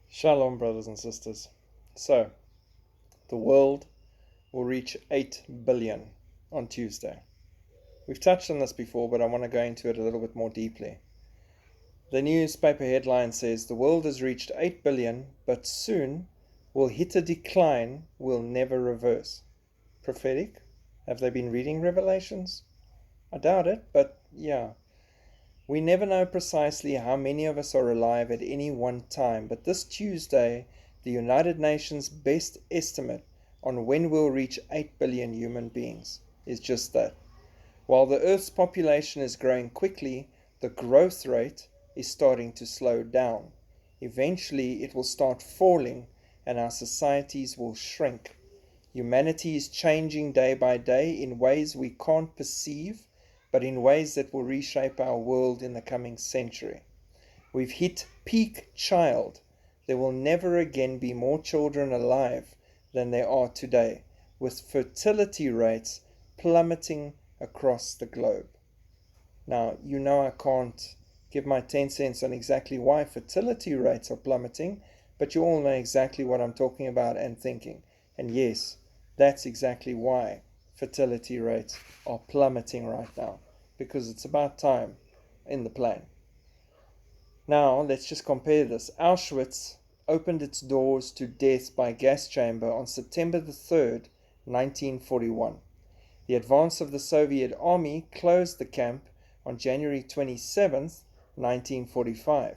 Shalom, brothers and sisters. So, the world will reach 8 billion on Tuesday. We've touched on this before, but I want to go into it a little bit more deeply. The newspaper headline says the world has reached 8 billion, but soon will hit a decline will never reverse. Prophetic? Have they been reading Revelations? I doubt it, but yeah. We never know precisely how many of us are alive at any one time, but this Tuesday, the United Nations' best estimate on when we'll reach 8 billion human beings is just that. While the Earth's population is growing quickly, the growth rate is starting to slow down. Eventually, it will start falling and our societies will shrink. Humanity is changing day by day in ways we can't perceive, but in ways that will reshape our world in the coming century. We've hit peak child. There will never again be more children alive than there are today, with fertility rates plummeting across the globe. Now, you know I can't give my 10 cents on exactly why fertility rates are plummeting, but you all know exactly what I'm talking about and thinking. And yes, that's exactly why fertility rates are plummeting right now, because it's about time in the plan. Now, let's just compare this. Auschwitz opened its doors to death by gas chamber on September the 3rd, 1941. The advance of the Soviet army closed the camp on January 27th, 1945.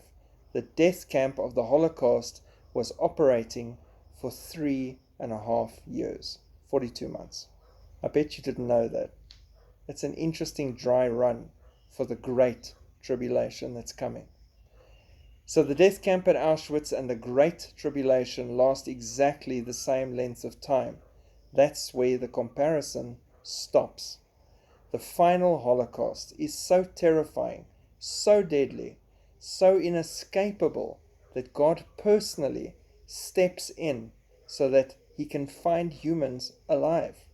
The death camp of the Holocaust was operating for 3.5 years, 42 months. I bet you didn't know that. It's an interesting dry run for the great tribulation that's coming. So the death camp at Auschwitz and the great tribulation last exactly the same length of time. That's where the comparison stops. The final Holocaust is so terrifying, so deadly, so inescapable that God personally steps in so that he can find humans alive.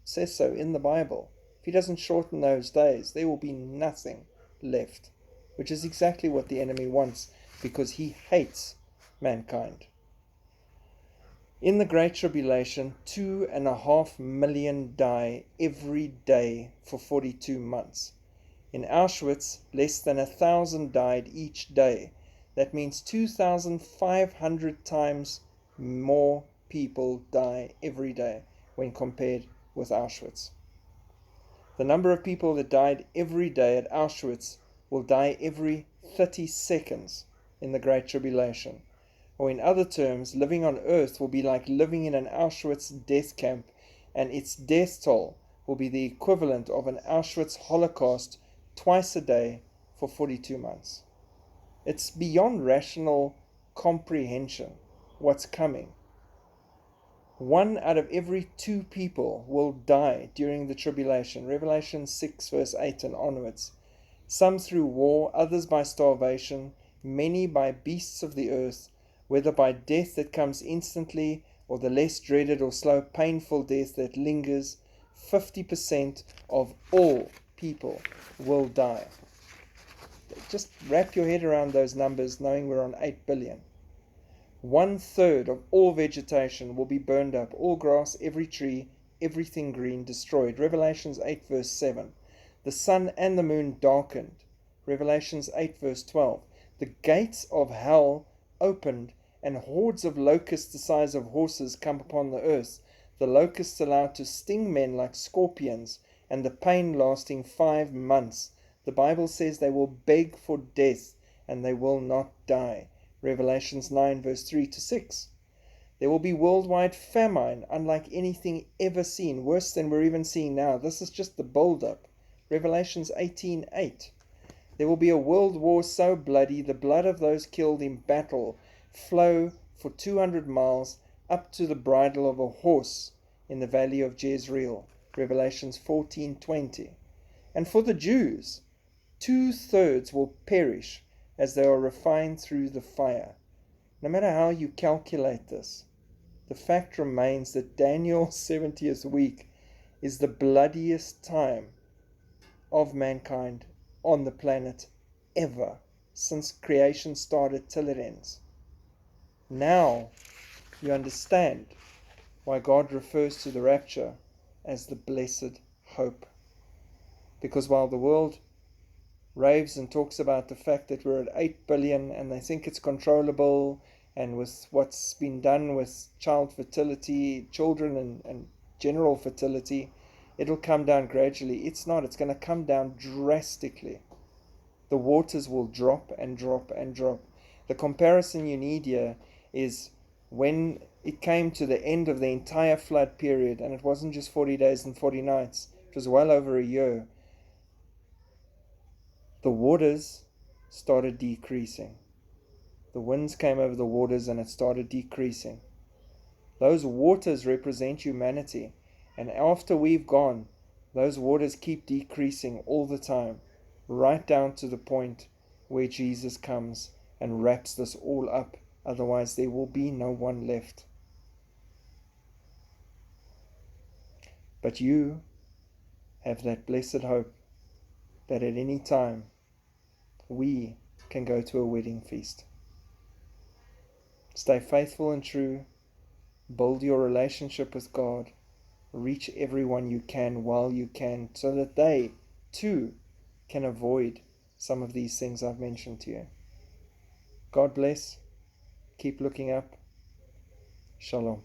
It says so in the Bible. If he doesn't shorten those days, there will be nothing left, which is exactly what the enemy wants because he hates mankind. In the Great Tribulation, 2.5 million die every day for 42 months. In Auschwitz, less than 1,000 died each day. That means 2,500 times more people die every day when compared with Auschwitz. The number of people that died every day at Auschwitz will die every 30 seconds in the Great Tribulation. Or in other terms, living on earth will be like living in an Auschwitz death camp, and its death toll will be the equivalent of an Auschwitz Holocaust twice a day for 42 months. It's beyond rational comprehension what's coming. 1 out of every 2 people will die during the tribulation. Revelation 6 verse 8 and onwards. Some through war, others by starvation, many by beasts of the earth, whether by death that comes instantly or the less dreaded or slow painful death that lingers. 50% of all people will die. Just wrap your head around those numbers, knowing we're on 8 billion. 1/3 of all vegetation will be burned up, all grass, every tree, everything green destroyed. Revelations 8 verse 7. The sun and the moon darkened. Revelations 8 verse 12. The gates of hell opened, and hordes of locusts the size of horses come upon the earth. The locusts allowed to sting men like scorpions, and the pain lasting 5 months. The Bible says they will beg for death, and they will not die. Revelations 9 verse 3 to 6. There will be worldwide famine, unlike anything ever seen, worse than we're even seeing now. This is just the build-up. Revelations 18:8. There will be a world war so bloody, the blood of those killed in battle flow for 200 miles up to the bridle of a horse in the valley of Jezreel. Revelations 14:20. And for the Jews, 2/3 will perish as they are refined through the fire. No matter how you calculate this, the fact remains that Daniel's 70th week is the bloodiest time of mankind on the planet ever, since creation started till it ends. Now you understand why God refers to the rapture as the blessed hope. Because while the world raves and talks about the fact that we're at 8 billion and they think it's controllable, and with what's been done with child fertility, children and general fertility, it'll come down gradually. It's not. It's going to come down drastically. The waters will drop and drop and drop. The comparison you need here is when it came to the end of the entire flood period, and it wasn't just 40 days and 40 nights, it was well over a year. The waters started decreasing. The winds came over the waters and it started decreasing. Those waters represent humanity. And after we've gone, those waters keep decreasing all the time, right down to the point where Jesus comes and wraps this all up. Otherwise, there will be no one left. But you have that blessed hope that at any time we can go to a wedding feast. Stay faithful and true. Build your relationship with God. Reach everyone you can while you can, so that they too can avoid some of these things I've mentioned to you. God bless. Keep looking up. Shalom.